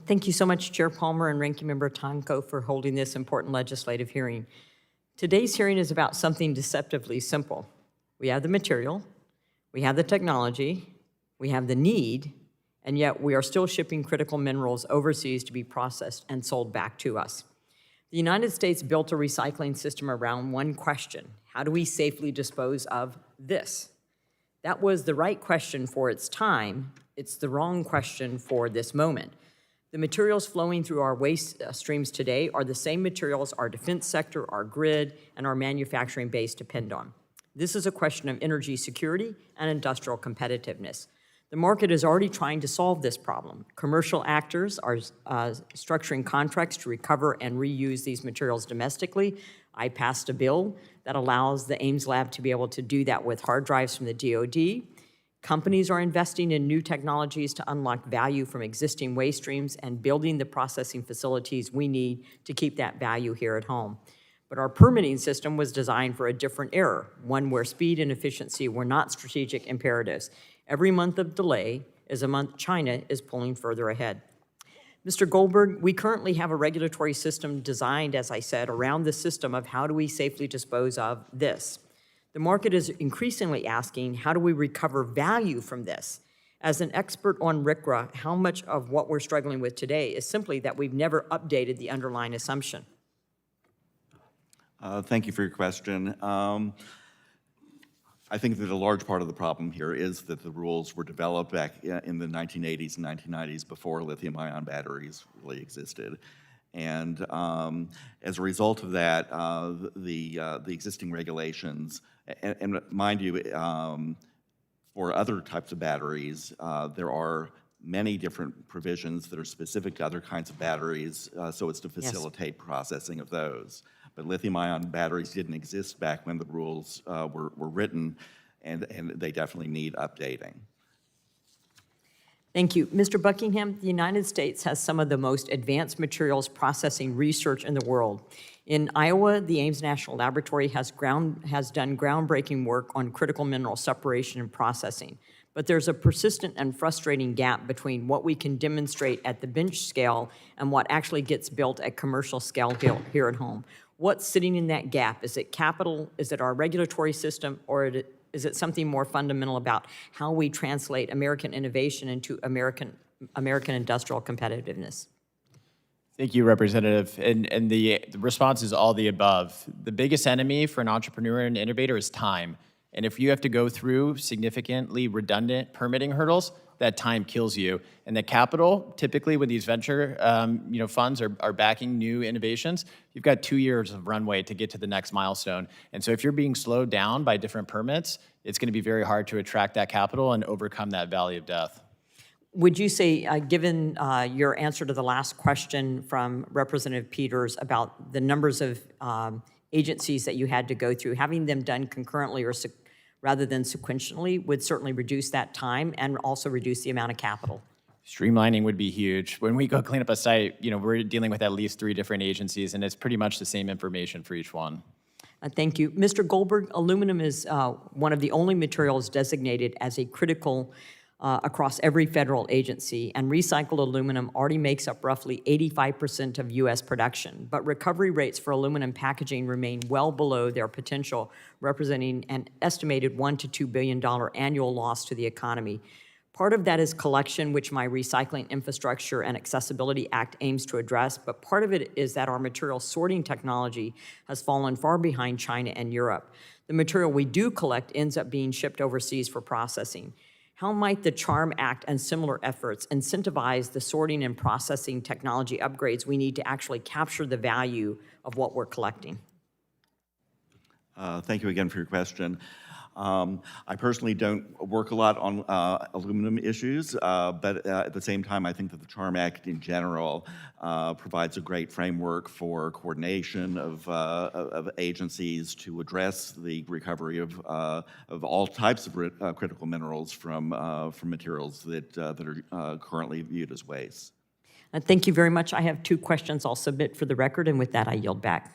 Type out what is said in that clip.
Thank you so much, Chair Palmer and Ranking Member Tonko, for holding this important legislative hearing. Today's hearing is about something deceptively simple. We have the material, we have the technology, we have the need, and yet we are still shipping critical minerals overseas to be processed and sold back to us. The United States built a recycling system around one question: how do we safely dispose of this? That was the right question for its time. It's the wrong question for this moment. The materials flowing through our waste streams today are the same materials our defense sector, our grid, and our manufacturing base depend on. This is a question of energy security and industrial competitiveness. The market is already trying to solve this problem. Commercial actors are structuring contracts to recover and reuse these materials domestically. I passed a bill that allows the Ames Lab to be able to do that with hard drives from the DoD. Companies are investing in new technologies to unlock value from existing waste streams and building the processing facilities we need to keep that value here at home. But our permitting system was designed for a different era, one where speed and efficiency were not strategic imperatives. Every month of delay is a month China is pulling further ahead. Mr. Goldberg, we currently have a regulatory system designed, as I said, around the system of how do we safely dispose of this. The market is increasingly asking, how do we recover value from this? As an expert on RCRA, how much of what we're struggling with today is simply that we've never updated the underlying assumption? Thank you for your question. I think that a large part of the problem here is that the rules were developed back in the 1980s and 1990s before lithium-ion batteries really existed. And as a result of that, the existing regulations, and mind you, for other types of batteries, there are many different provisions that are specific to other kinds of batteries, so it's to facilitate processing of those. But lithium-ion batteries didn't exist back when the rules were written, and they definitely need updating. Thank you. Mr. Buckingham, the United States has some of the most advanced materials processing research in the world. In Iowa, the Ames National Laboratory has done groundbreaking work on critical mineral separation and processing. But there's a persistent and frustrating gap between what we can demonstrate at the bench scale and what actually gets built at commercial scale here at home. What's sitting in that gap? Is it capital? Is it our regulatory system? Or is it something more fundamental about how we translate American innovation into American industrial competitiveness? Thank you, Representative. And the response is all the above. The biggest enemy for an entrepreneur and innovator is time. And if you have to go through significantly redundant permitting hurdles, that time kills you. And the capital, typically when these venture funds are backing new innovations, you've got 2 years of runway to get to the next milestone. And so if you're being slowed down by different permits, it's going to be very hard to attract that capital and overcome that valley of death. Would you say, given your answer to the last question from Representative Peters about the numbers of agencies that you had to go through, having them done concurrently or rather than sequentially would certainly reduce that time and also reduce the amount of capital? Streamlining would be huge. When we go clean up a site, we're dealing with at least 3 different agencies, and it's pretty much the same information for each one. Thank you. Mr. Goldberg, aluminum is one of the only materials designated as a critical across every federal agency, and recycled aluminum already makes up roughly 85% of U.S. production. But recovery rates for aluminum packaging remain well below their potential, representing an estimated $1 to $2 billion annual loss to the economy. Part of that is collection, which my Recycling Infrastructure and Accessibility Act aims to address, but part of it is that our material sorting technology has fallen far behind China and Europe. The material we do collect ends up being shipped overseas for processing. How might the CHARM Act and similar efforts incentivize the sorting and processing technology upgrades we need to actually capture the value of what we're collecting? Thank you again for your question. I personally don't work a lot on aluminum issues, but at the same time, I think that the CHARM Act in general provides a great framework for coordination of agencies to address the recovery of all types of critical minerals from materials that are currently viewed as waste. Thank you very much. I have 2 questions I'll submit for the record, and with that, I yield back.